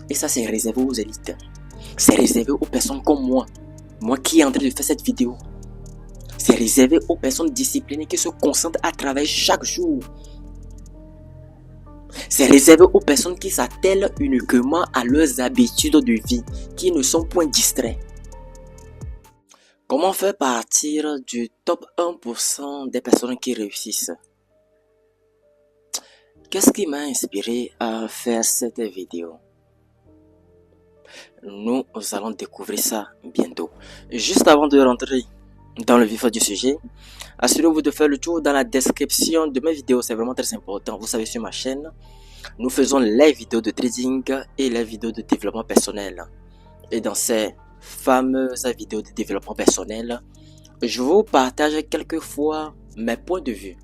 Et ça, c'est réservé aux élites. C'est réservé aux personnes comme moi qui est en train de faire cette vidéo. C'est réservé aux personnes disciplinées qui se concentrent à travailler chaque jour. C'est réservé aux personnes qui s'attellent uniquement à leurs habitudes de vie, qui ne sont point distraits. Comment faire partir du top 1% des personnes qui réussissent? Qu'est-ce qui m'a inspiré à faire cette vidéo? Nous allons découvrir ça bientôt. Juste avant de rentrer dans le vif du sujet, assurez-vous de faire le tour dans la description de mes vidéos, c'est vraiment très important. Vous savez, sur ma chaîne, nous faisons les vidéos de trading et les vidéos de développement personnel. Et dans ces fameuses vidéos de développement personnel, je vous partage quelquefois mes points de vue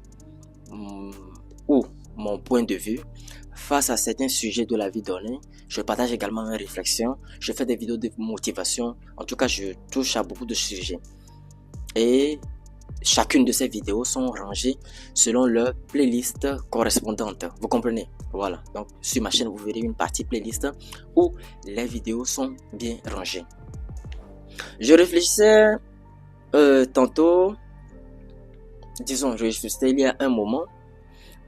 ou mon point de vue face à certains sujets de la vie donnée. Je partage également mes réflexions, je fais des vidéos de motivation, en tout cas je touche à beaucoup de sujets. Et chacune de ces vidéos sont rangées selon leur playlist correspondante. Vous comprenez? Voilà. Donc, sur ma chaîne, vous verrez une partie playlist où les vidéos sont bien rangées. Je réfléchissais tantôt, disons, je réfléchissais il y a un moment,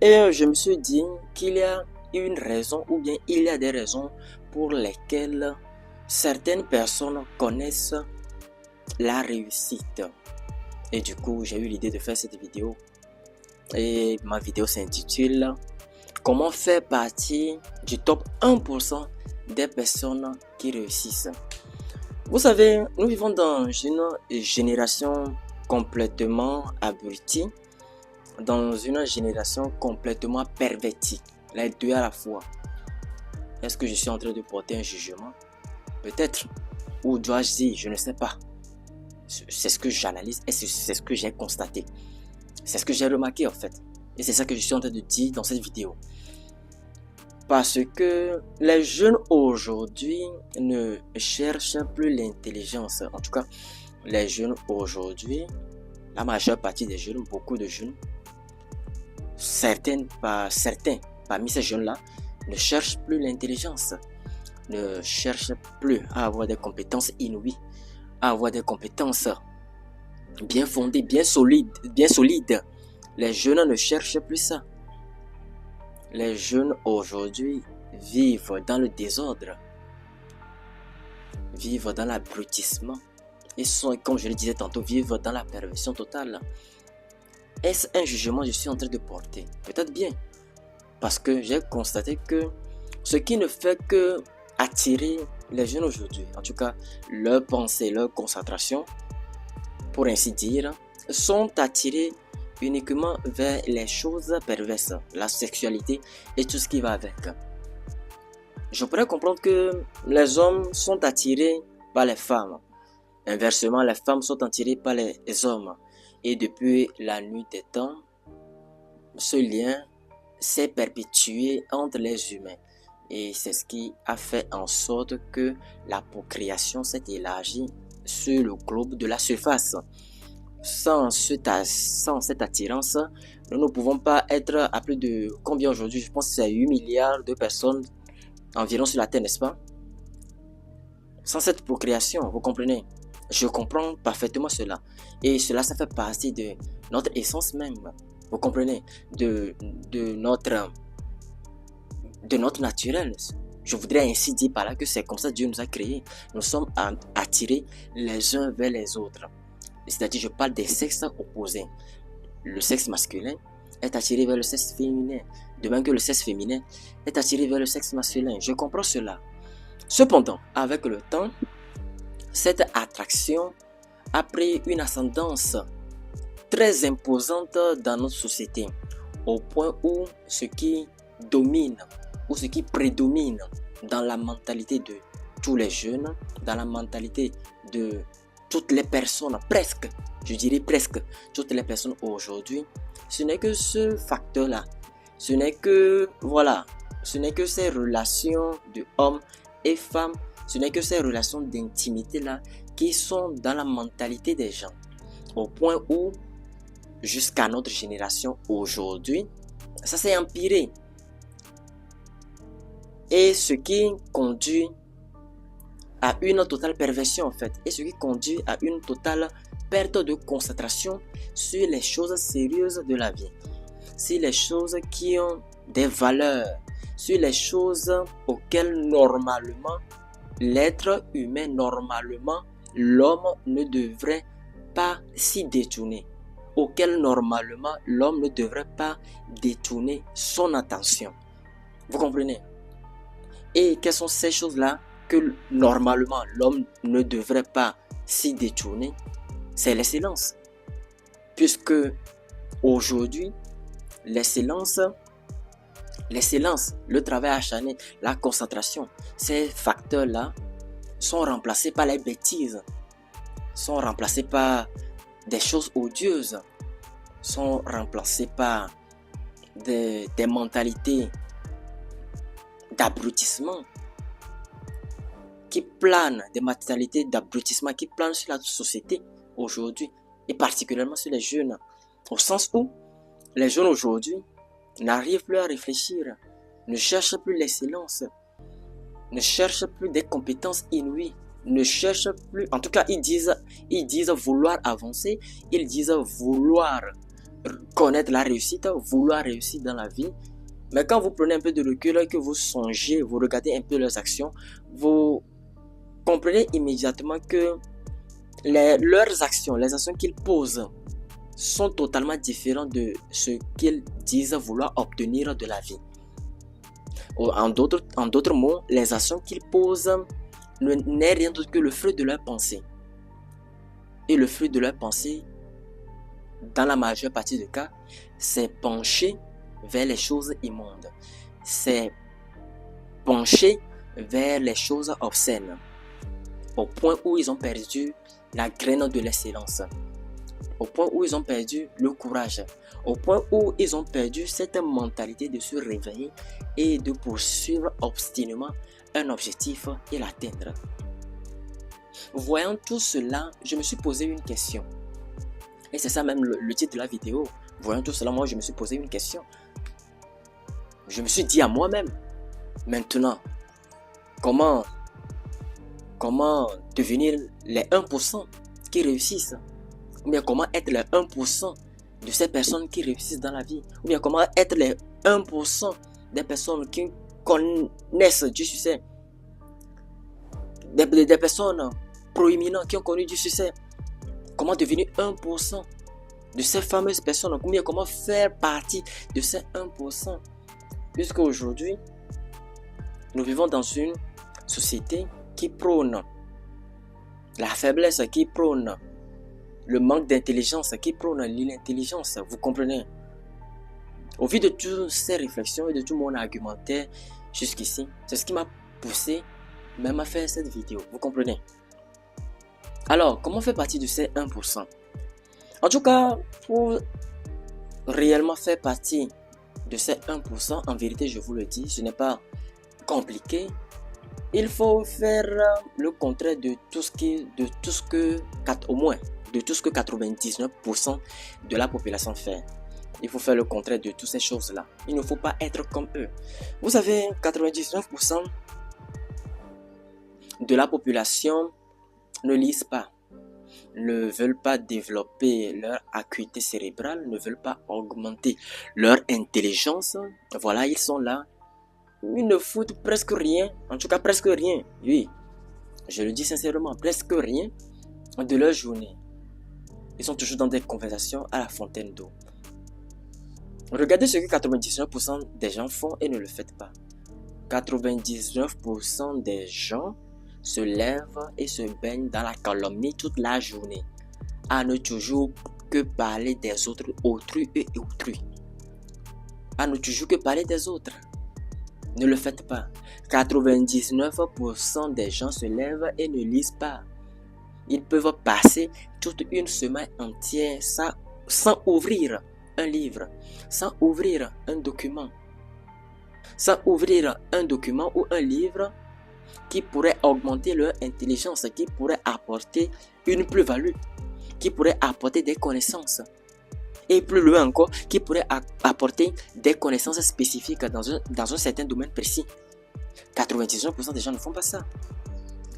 et je me suis dit qu'il y a une raison, ou bien il y a des raisons pour lesquelles certaines personnes connaissent la réussite. Et du coup, j'ai eu l'idée de faire cette vidéo. Et ma vidéo s'intitule « Comment faire partie du top 1% des personnes qui réussissent ?» Vous savez, nous vivons dans une génération complètement abrutie, dans une génération complètement pervertie, les deux à la fois. Est-ce que je suis en train de porter un jugement? Peut-être. Ou dois-je dire, je ne sais pas. C'est ce que j'analyse et c'est ce que j'ai constaté. C'est ce que j'ai remarqué en fait. Et c'est ça que je suis en train de dire dans cette vidéo. Parce que les jeunes aujourd'hui ne cherchent plus l'intelligence. En tout cas, les jeunes aujourd'hui, la majeure partie des jeunes, beaucoup de jeunes, certains parmi ces jeunes-là, ne cherchent plus l'intelligence. Ne cherchent plus à avoir des compétences inouïes, à avoir des compétences bien fondées, bien solides. Les jeunes ne cherchent plus ça. Les jeunes aujourd'hui vivent dans le désordre, vivent dans l'abrutissement et sont, comme je le disais tantôt, vivent dans la perversion totale. Est-ce un jugement que je suis en train de porter? Peut-être bien, parce que j'ai constaté que ce qui ne fait que attirer les jeunes aujourd'hui, en tout cas leur pensée, leur concentration, pour ainsi dire, sont attirés uniquement vers les choses perverses, la sexualité et tout ce qui va avec. Je pourrais comprendre que les hommes sont attirés par les femmes. Inversement, les femmes sont attirées par les hommes. Et depuis la nuit des temps, ce lien s'est perpétué entre les humains. Et c'est ce qui a fait en sorte que la procréation s'est élargie sur le globe de la surface. Sans cette attirance, nous ne pouvons pas être à plus de combien aujourd'hui? Je pense que c'est 8 milliards de personnes environ sur la Terre, n'est-ce pas? Sans cette procréation, vous comprenez? Je comprends parfaitement cela. Et cela, ça fait partie de notre essence même. Vous comprenez? De notre naturel. Je voudrais ainsi dire par là que c'est comme ça que Dieu nous a créés. Nous sommes attirés les uns vers les autres. C'est-à-dire, je parle des sexes opposés. Le sexe masculin est attiré vers le sexe féminin, de même que le sexe féminin est attiré vers le sexe masculin. Je comprends cela. Cependant, avec le temps, cette attraction a pris une ascendance très imposante dans notre société, au point où ce qui domine ou ce qui prédomine dans la mentalité de tous les jeunes, dans la mentalité de toutes les personnes, presque, je dirais presque, toutes les personnes aujourd'hui, ce n'est que ce facteur-là. Ce n'est que, voilà, ce n'est que ces relations de hommes et femmes, ce n'est que ces relations d'intimité-là qui sont dans la mentalité des gens. Au point où, jusqu'à notre génération aujourd'hui, ça s'est empiré. Et ce qui conduit à une totale perversion en fait. Et ce qui conduit à une totale perte de concentration sur les choses sérieuses de la vie. Sur les choses qui ont des valeurs. Sur les choses auxquelles normalement l'être humain, normalement l'homme ne devrait pas s'y détourner. Auquel normalement l'homme ne devrait pas détourner son attention. Vous comprenez? Et quelles sont ces choses-là que normalement l'homme ne devrait pas s'y détourner? C'est l'excellence. Puisque aujourd'hui, l'excellence, le travail acharné, la concentration, ces facteurs-là sont remplacés par les bêtises, sont remplacés par des choses odieuses, sont remplacés par des mentalités d'abrutissement qui planent, des mentalités d'abrutissement qui planent sur la société aujourd'hui et particulièrement sur les jeunes, au sens où les jeunes aujourd'hui n'arrivent plus à réfléchir, ne cherchent plus l'excellence, ne cherchent plus des compétences inouïes, ne cherchent plus, en tout cas ils disent vouloir avancer, ils disent vouloir connaître la réussite, vouloir réussir dans la vie. Mais quand vous prenez un peu de recul, que vous songez, vous regardez un peu leurs actions, vous comprenez immédiatement que leurs actions, les actions qu'ils posent sont totalement différentes de ce qu'ils disent vouloir obtenir de la vie. En d'autres mots, les actions qu'ils posent n'est rien d'autre que le fruit de leur pensée. Et le fruit de leur pensée, dans la majeure partie des cas, c'est pencher vers les choses immondes. C'est pencher vers les choses obscènes. Au point où ils ont perdu la graine de l'excellence. Au point où ils ont perdu le courage. Au point où ils ont perdu cette mentalité de se réveiller et de poursuivre obstinément un objectif et l'atteindre. Voyant tout cela, je me suis posé une question. Et c'est ça même le titre de la vidéo. Voyant tout cela, moi je me suis posé une question. Je me suis dit à moi-même, maintenant, comment devenir les 1% qui réussissent? Ou bien comment être les 1% de ces personnes qui réussissent dans la vie? Ou bien comment être les 1% des personnes qui connaissent du succès? Des personnes proéminentes qui ont connu du succès. Comment devenir 1% de ces fameuses personnes? Ou bien comment faire partie de ces 1%? Puisque aujourd'hui, nous vivons dans une société qui prône la faiblesse, qui prône le manque d'intelligence, qui prône l'inintelligence. Vous comprenez? Au vu de toutes ces réflexions et de tout mon argumentaire jusqu'ici, c'est ce qui m'a poussé même à faire cette vidéo. Vous comprenez? Alors, comment faire partie de ces 1%? En tout cas, pour réellement faire partie de ces 1%, en vérité, je vous le dis, ce n'est pas compliqué. Il faut faire le contraire de tout ce que 99% de la population fait. Il faut faire le contraire de toutes ces choses-là. Il ne faut pas être comme eux. Vous savez, 99% de la population ne lisent pas, ne veulent pas développer leur acuité cérébrale, ne veulent pas augmenter leur intelligence. Voilà, ils sont là. Ils ne foutent presque rien, en tout cas presque rien. Oui, je le dis sincèrement, presque rien de leur journée. Ils sont toujours dans des conversations à la fontaine d'eau. Regardez ce que 99% des gens font et ne le faites pas. 99% des gens se lèvent et se baignent dans la calomnie toute la journée, à ne toujours que parler des autres, autrui et autrui. À ne toujours que parler des autres. Ne le faites pas. 99% des gens se lèvent et ne lisent pas. Ils peuvent passer toute une semaine entière sans ouvrir un livre, sans ouvrir un document. Sans ouvrir un document ou un livre qui pourrait augmenter leur intelligence, qui pourrait apporter une plus-value, qui pourrait apporter des connaissances. Et plus loin encore, qui pourrait apporter des connaissances spécifiques dans un certain domaine précis. 99% des gens ne font pas ça.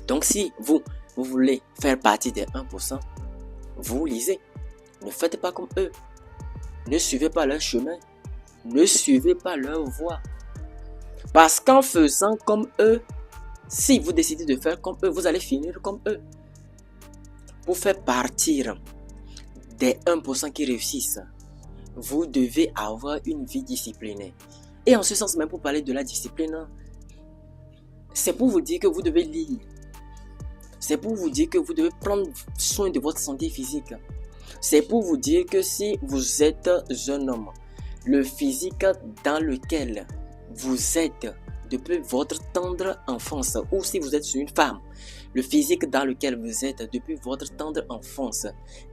Donc si vous voulez faire partie des 1%, vous lisez. Ne faites pas comme eux. Ne suivez pas leur chemin. Ne suivez pas leur voie. Parce qu'en faisant comme eux, si vous décidez de faire comme eux, vous allez finir comme eux. Pour faire partir des 1% qui réussissent, vous devez avoir une vie disciplinée. Et en ce sens, même pour parler de la discipline, c'est pour vous dire que vous devez lire. C'est pour vous dire que vous devez prendre soin de votre santé physique. C'est pour vous dire que si vous êtes un homme, le physique dans lequel vous êtes depuis votre tendre enfance, ou si vous êtes une femme, le physique dans lequel vous êtes depuis votre tendre enfance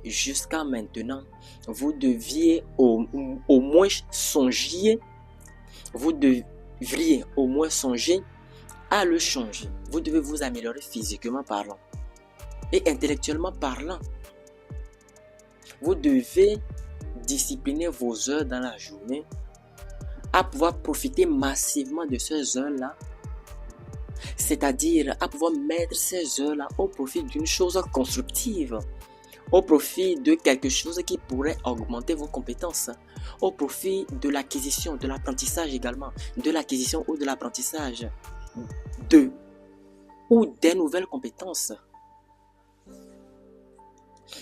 jusqu'à maintenant, vous deviez au moins songer, vous devriez au moins songer à le changer. Vous devez vous améliorer physiquement parlant et intellectuellement parlant. Vous devez discipliner vos heures dans la journée à pouvoir profiter massivement de ces heures-là, c'est-à-dire à pouvoir mettre ces heures-là au profit d'une chose constructive, au profit de quelque chose qui pourrait augmenter vos compétences, au profit de l'acquisition, de l'apprentissage également, de l'acquisition ou de l'apprentissage ou des nouvelles compétences.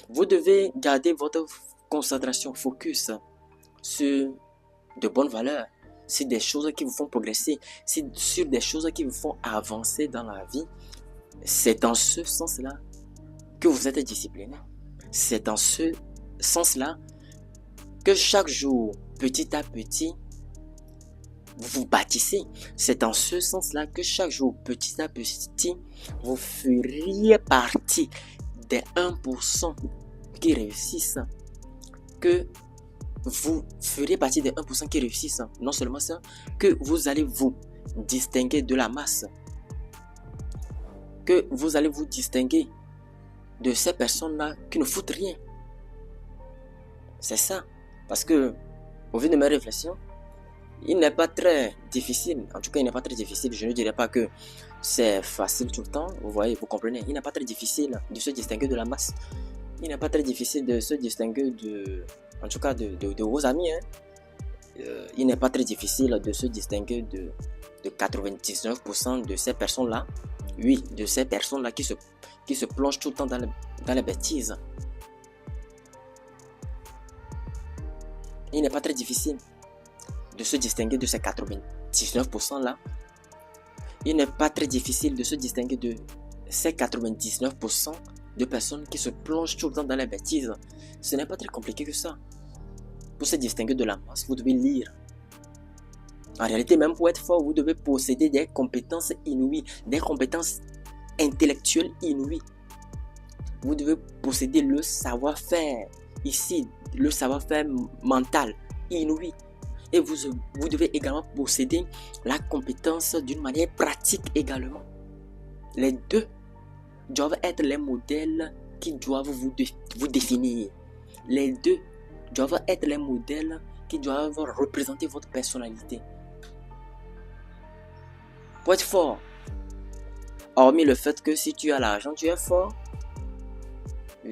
Vous devez garder votre concentration, focus sur de bonnes valeurs, sur des choses qui vous font progresser, sur des choses qui vous font avancer dans la vie. C'est dans ce sens-là que vous êtes discipliné. C'est dans ce sens-là que chaque jour, petit à petit, vous vous bâtissez. C'est dans ce sens-là que chaque jour, petit à petit, vous feriez partie des 1% qui réussissent, que vous ferez partie des 1% qui réussissent. Non seulement ça, que vous allez vous distinguer de la masse, que vous allez vous distinguer de ces personnes-là qui ne foutent rien. C'est ça. Parce que, au vu de mes réflexions, il n'est pas très difficile, en tout cas il n'est pas très difficile, je ne dirais pas que c'est facile tout le temps, vous voyez, vous comprenez, il n'est pas très difficile de se distinguer de la masse, il n'est pas très difficile de se distinguer en tout cas de vos amis, il n'est pas très difficile de se distinguer de 99% de ces personnes-là, oui, de ces personnes-là qui se plongent tout le temps dans les bêtises. Il n'est pas très difficile de se distinguer de ces 99% là. Il n'est pas très difficile de se distinguer de ces 99% de personnes qui se plongent tout le temps dans les bêtises. Ce n'est pas très compliqué que ça. Pour se distinguer de la masse, vous devez lire. En réalité, même pour être fort, vous devez posséder des compétences inouïes, des compétences intellectuelles inouïes. Vous devez posséder le savoir-faire, ici, le savoir-faire mental inouï. Et vous devez également posséder la compétence d'une manière pratique également. Les deux doivent être les modèles qui doivent vous définir. Les deux doivent être les modèles qui doivent représenter votre personnalité. Pour être fort, hormis le fait que si tu as l'argent, tu es fort.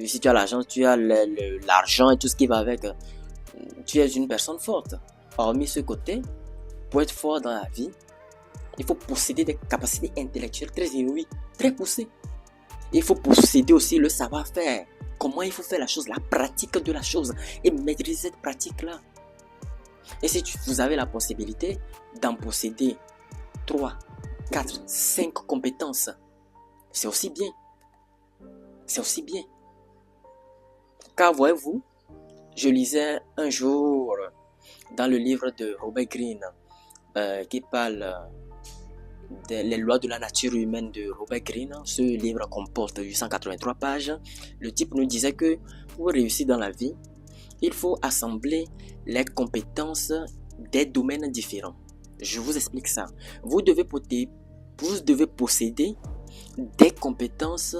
Si tu as l'argent, tu as l'argent et tout ce qui va avec. Tu es une personne forte. Hormis ce côté, pour être fort dans la vie, il faut posséder des capacités intellectuelles très inouïes, très poussées. Il faut posséder aussi le savoir-faire. Comment il faut faire la chose, la pratique de la chose et maîtriser cette pratique-là. Et si vous avez la possibilité d'en posséder 3, 4, 5 compétences, c'est aussi bien. C'est aussi bien. Car voyez-vous, je lisais un jour dans le livre de Robert Greene qui parle des lois de la nature humaine de Robert Greene. Ce livre comporte 883 pages. Le type nous disait que pour réussir dans la vie, il faut assembler les compétences des domaines différents. Je vous explique ça. Vous devez posséder des compétences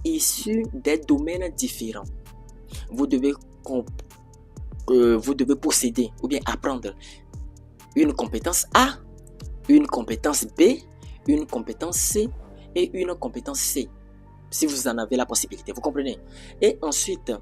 issues des domaines différents. Vous devez posséder ou bien apprendre une compétence A, une compétence B, une compétence C et une compétence C, si vous en avez la possibilité, vous comprenez? Et ensuite,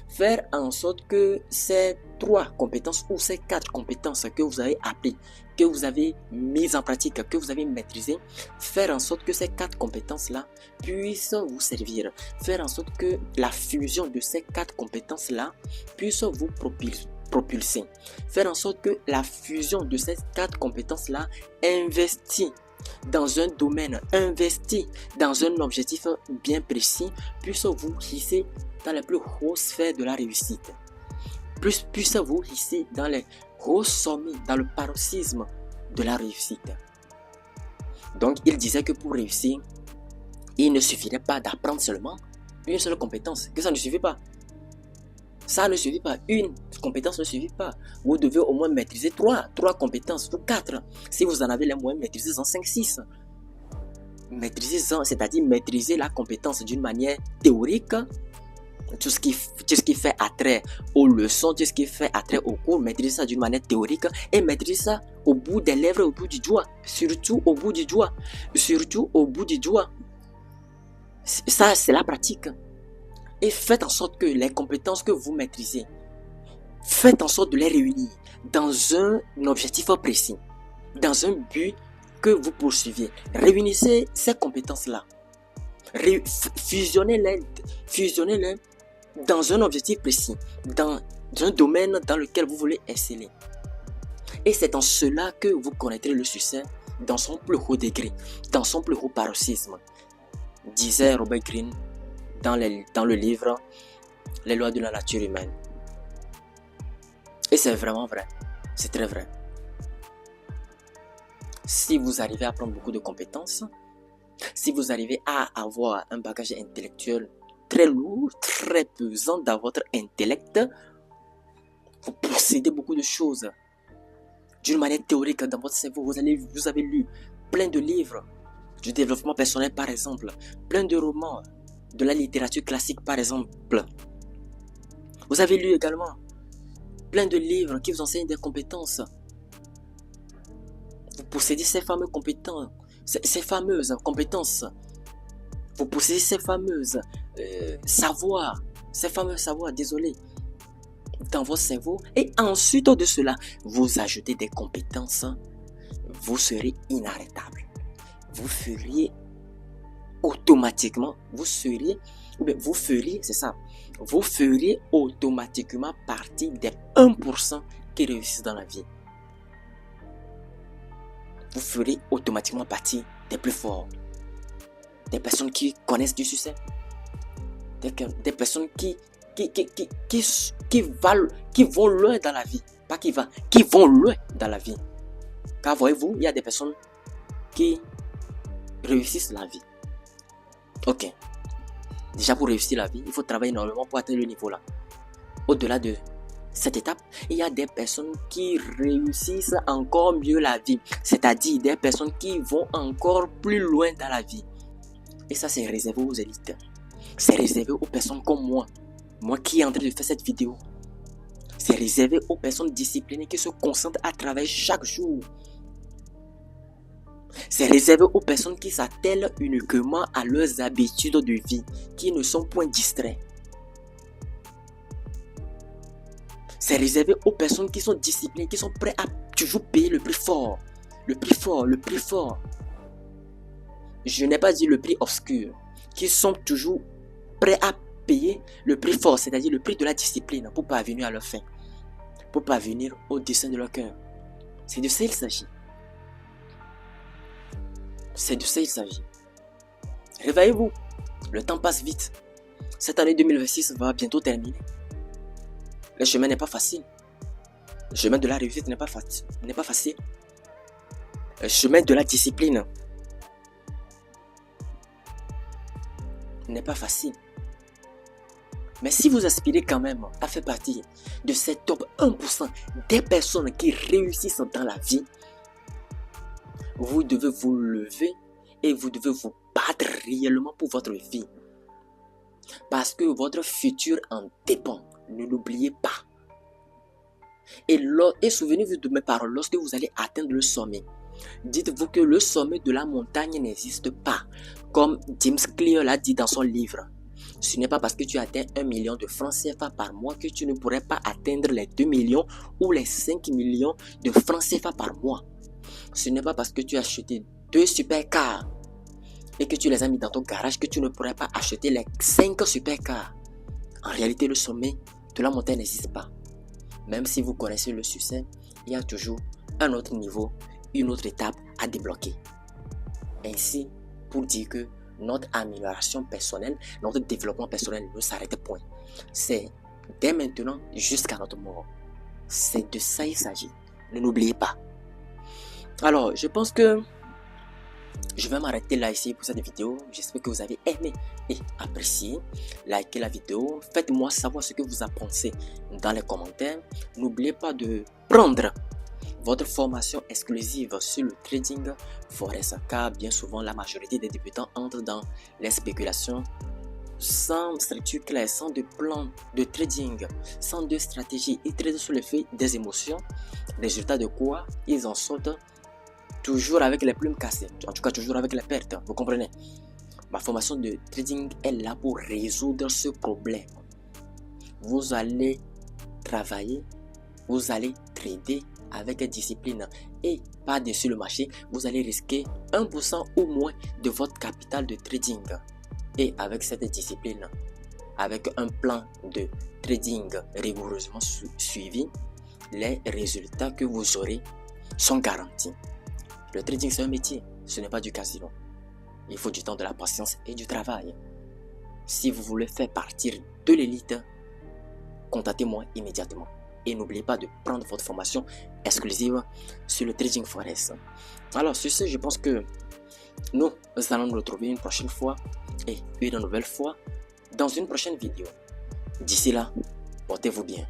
faire en sorte que ces 3 compétences ou ces 4 compétences que vous avez appris, que vous avez mises en pratique, que vous avez maîtrisées, faire en sorte que ces 4 compétences-là puissent vous servir. Faire en sorte que la fusion de ces 4 compétences-là puisse vous propulser. Faire en sorte que la fusion de ces 4 compétences-là investit dans un domaine, investi dans un objectif bien précis, puisse vous hisser dans les plus hauts sphères de la réussite. Puisse vous hisser dans les hauts sommets, dans le paroxysme de la réussite. Donc, il disait que pour réussir, il ne suffirait pas d'apprendre seulement une seule compétence, que ça ne suffit pas. Ça ne suffit pas. Une compétence ne suffit pas. Vous devez au moins maîtriser 3 compétences ou 4. Si vous en avez les moyens, maîtrisez-en 5, 6. Maîtrisez-en, c'est-à-dire maîtriser la compétence d'une manière théorique. Tout ce qui fait attrait aux leçons, tout ce qui fait attrait aux cours, maîtrisez ça d'une manière théorique et maîtrisez ça au bout des lèvres, au bout du doigt. Surtout au bout du doigt. Surtout au bout du doigt. Ça, c'est la pratique. Et faites en sorte que les compétences que vous maîtrisez, faites en sorte de les réunir dans un objectif précis, dans un but que vous poursuivez. Réunissez ces compétences-là. Fusionnez-les dans un objectif précis, dans un domaine dans lequel vous voulez exceller. Et c'est en cela que vous connaîtrez le succès dans son plus haut degré, dans son plus haut paroxysme, disait Robert Greene dans le livre Les lois de la nature humaine. Et c'est vraiment vrai. C'est très vrai. Si vous arrivez à prendre beaucoup de compétences, si vous arrivez à avoir un bagage intellectuel très lourd, très pesant dans votre intellect, vous possédez beaucoup de choses. D'une manière théorique, dans votre cerveau, vous avez lu plein de livres du développement personnel, par exemple, plein de romans, de la littérature classique, par exemple. Vous avez lu également plein de livres qui vous enseignent des compétences. Vous possédez ces fameuses compétences. Vous possédez ces fameuses savoirs, dans votre cerveau. Et ensuite de cela, vous ajoutez des compétences. Vous serez inarrêtable. Vous feriez automatiquement, vous feriez automatiquement partie des 1% qui réussissent dans la vie. Vous ferez automatiquement partie des plus forts, des personnes qui connaissent du succès, des personnes qui vont loin dans la vie, pas qui vont loin dans la vie. Car voyez-vous, il y a des personnes qui réussissent la vie. Ok. Déjà pour réussir la vie, il faut travailler énormément pour atteindre le niveau là. Au-delà de cette étape, il y a des personnes qui réussissent encore mieux la vie. C'est-à-dire des personnes qui vont encore plus loin dans la vie. Et ça, c'est réservé aux élites. C'est réservé aux personnes comme moi. Moi qui est en train de faire cette vidéo. C'est réservé aux personnes disciplinées qui se concentrent à travailler chaque jour. C'est réservé aux personnes qui s'attellent uniquement à leurs habitudes de vie, qui ne sont point distraits. C'est réservé aux personnes qui sont disciplinées, qui sont prêtes à toujours payer le prix fort. Le prix fort, le prix fort. Je n'ai pas dit le prix obscur. Qui sont toujours prêts à payer le prix fort, c'est-à-dire le prix de la discipline pour parvenir à leur fin. Pour parvenir au dessein de leur cœur. C'est de ça qu'il s'agit. C'est de ça qu'il s'agit. Réveillez-vous. Le temps passe vite. Cette année 2026 va bientôt terminer. Le chemin n'est pas facile. Le chemin de la réussite n'est pas facile. Le chemin de la discipline n'est pas facile. Mais si vous aspirez quand même à faire partie de cette top 1% des personnes qui réussissent dans la vie, vous devez vous lever et vous devez vous battre réellement pour votre vie. Parce que votre futur en dépend. Ne l'oubliez pas. Et souvenez-vous de mes paroles, lorsque vous allez atteindre le sommet, Dites-vous que le sommet de la montagne n'existe pas. Comme James Clear l'a dit dans son livre. Ce n'est pas parce que tu atteins 1 million de francs CFA par mois que tu ne pourrais pas atteindre les 2 millions ou les 5 millions de francs CFA par mois. Ce n'est pas parce que tu as acheté 2 supercars et que tu les as mis dans ton garage que tu ne pourrais pas acheter les 5 supercars. En réalité, le sommet de la montagne n'existe pas. Même si vous connaissez le succès, il y a toujours un autre niveau, une autre étape à débloquer. Ainsi, pour dire que notre amélioration personnelle, notre développement personnel ne s'arrête point. C'est dès maintenant jusqu'à notre mort. C'est de ça il s'agit. Ne l'oubliez pas. Alors, je pense que je vais m'arrêter là ici pour cette vidéo. J'espère que vous avez aimé et apprécié. Likez la vidéo. Faites-moi savoir ce que vous en pensez dans les commentaires. N'oubliez pas de prendre votre formation exclusive sur le trading forex, car bien souvent la majorité des débutants entrent dans les spéculations sans structure claire, sans de plan de trading, sans de stratégie. Ils tradent sous l'effet des émotions. Résultat de quoi ils en sortent toujours avec les plumes cassées, en tout cas toujours avec les pertes, vous comprenez. Ma formation de trading est là pour résoudre ce problème. Vous allez travailler, vous allez trader avec discipline et par-dessus le marché, vous allez risquer 1% ou moins de votre capital de trading. Et avec cette discipline, avec un plan de trading rigoureusement suivi, les résultats que vous aurez sont garantis. Le trading, c'est un métier, ce n'est pas du casino. Il faut du temps, de la patience et du travail. Si vous voulez faire partir de l'élite, contactez-moi immédiatement. Et n'oubliez pas de prendre votre formation exclusive sur le trading forex. Alors, sur ce, je pense que nous allons nous retrouver une prochaine fois et une nouvelle fois dans une prochaine vidéo. D'ici là, portez-vous bien.